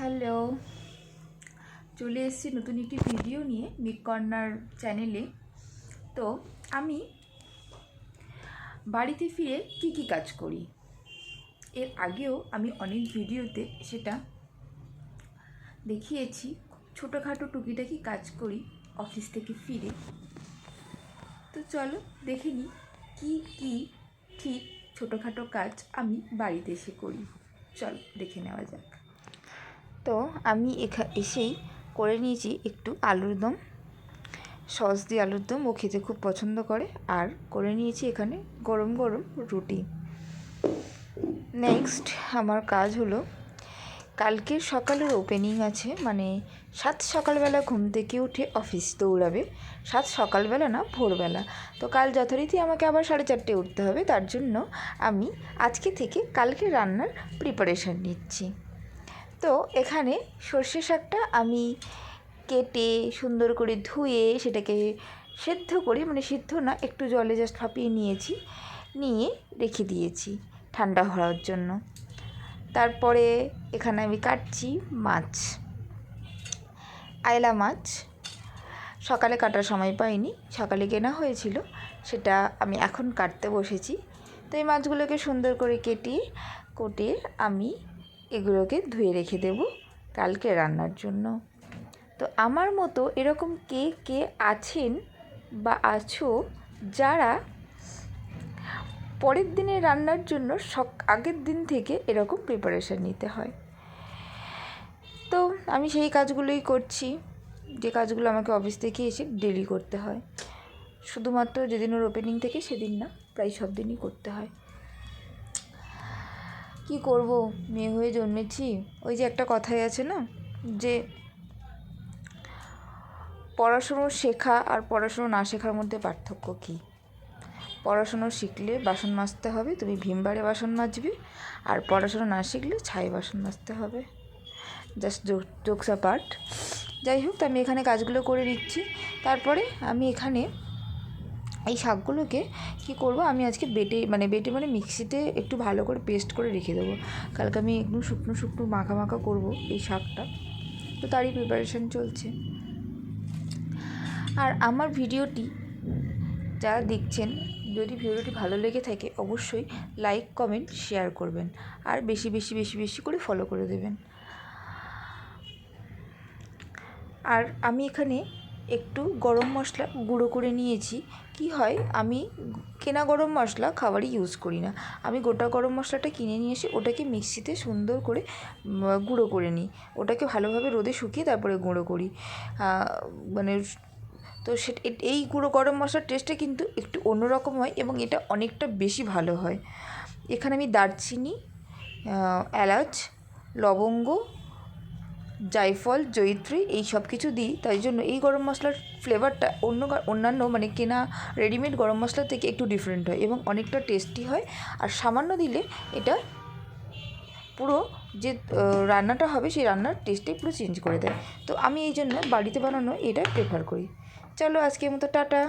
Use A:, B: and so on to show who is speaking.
A: Hello, চলে এসেছি নতুন একটি ভিডিও নিয়ে মিক কর্নার চ্যানেলে। তো আমি বাড়িতে ফিরে কি কাজ করি, এর আগেও আমি অনেক ভিডিওতে সেটা দেখিয়েছি। ছোটোখাটো টুকিটাকি কাজ করি অফিস থেকে ফিরে। তো চলো দেখে নিই কী ঠিক ছোটোখাটো কাজ আমি বাড়িতে এসে করি। চলো দেখে নেওয়া যাক। তো আমি এসেই করে নিয়েছি একটু আলুর দম, সস দিয়ে আলুর দম। ও খেতে খুব পছন্দ করে। আর করে নিয়েছি এখানে গরম গরম রুটি। নেক্সট আমার কাজ হলো, কালকের সকালের ওপেনিং আছে, মানে 7 সকালবেলা ঘুম থেকে উঠে অফিস দৌড়াবে। 7 সকালবেলা না, ভোরবেলা। তো কাল যথারীতি আমাকে আবার 4:30 উঠতে হবে। তার জন্য আমি আজকে থেকে কালকে রান্নার প্রিপারেশান নিচ্ছি। তো এখানে সর্ষে শাকটা আমি কেটে সুন্দর করে ধুয়ে সেটাকে সেদ্ধ করে, মানে সিদ্ধ না, একটু জলে জাস্ট ভাপিয়ে নিয়ে রেখে দিয়েছি ঠান্ডা হওয়ার জন্য। তারপরে এখানে আমি কাটছি মাছ, আয়লা মাছ। সকালে কাটার সময় পাইনি, সকালে কেনা হয়েছিল, সেটা আমি এখন কাটতে বসেছি। তো এই মাছগুলোকে সুন্দর করে কুটে আমি এগুলোকে ধুয়ে রেখে দেব কালকে রান্নার জন্য। তো আমার মতো এরকম কে আছেন বা আছো যারা পরের দিনে রান্নার জন্য আগের দিন থেকে এরকম প্রিপারেশান নিতে হয়? তো আমি সেই কাজগুলোই করছি, যে কাজগুলো আমাকে অফিস থেকে এসে ডেলি করতে হয়। শুধুমাত্র যেদিন ওর ওপেনিং থেকে সেদিন না, প্রায় সব দিনই করতে হয়। কি করব, মেয়ে হয়ে জন্মেছি। ওই যে একটা কথাই আছে না, যে পড়াশুনো শেখা আর পড়াশুনো না শেখার মধ্যে পার্থক্য কী? পড়াশুনো শিখলে বাসন মাজতে হবে, তুমি ভীমবারে বাসন মাজবে। আর পড়াশুনো না শিখলে ছাই বাসন মাজতে হবে। Just jokes apart. যাই হোক, তো আমি এখানে কাজগুলো করে নিচ্ছি। তারপরে আমি এখানে এই শাকগুলোকে কী করব, আমি আজকে বেটে মানে মিক্সিতে একটু ভালো করে পেস্ট করে রেখে দেবো। কালকে আমি একদম শুকনো মাখা করব এই শাকটা। তো তারই প্রিপারেশান চলছে। আর আমার ভিডিওটি যারা দেখছেন, যদি ভিডিওটি ভালো লেগে থাকে অবশ্যই লাইক, কমেন্ট, শেয়ার করবেন। আর বেশি করে ফলো করে দেবেন। আর আমি এখানে একটু গরম মশলা গুঁড়ো করে নিয়েছি। কি হয়, আমি কেনা গরম মশলা খাবারই ইউজ করি না। আমি গোটা গরম মশলাটা কিনে নিয়ে এসে ওটাকে মিক্সিতে সুন্দর করে গুঁড়ো করে নিই। ওটাকে ভালোভাবে রোদে শুকিয়ে তারপরে গুঁড়ো করি। তো এই গুঁড়ো গরম মশলার টেস্টটা কিন্তু একটু অন্যরকম হয় এবং এটা অনেকটা বেশি ভালো হয়। এখানে আমি দারচিনি, এলাচ, লবঙ্গ, জায়ফল, জয়িত্রী এই সব কিছু দিই। তাই জন্য এই গরম মশলার ফ্লেভারটা অন্যান্য মানে কেনা রেডিমেড গরম মশলা থেকে একটু ডিফারেন্ট হয় এবং অনেকটা টেস্টি হয়। আর সামান্য দিলে এটা পুরো যে রান্নাটা হবে সেই রান্নার টেস্টটাই পুরো চেঞ্জ করে দেয়। তো আমি এই জন্য বাড়িতে বানানো এটা প্রেফার করি। চলো আজকের মতো টাটা।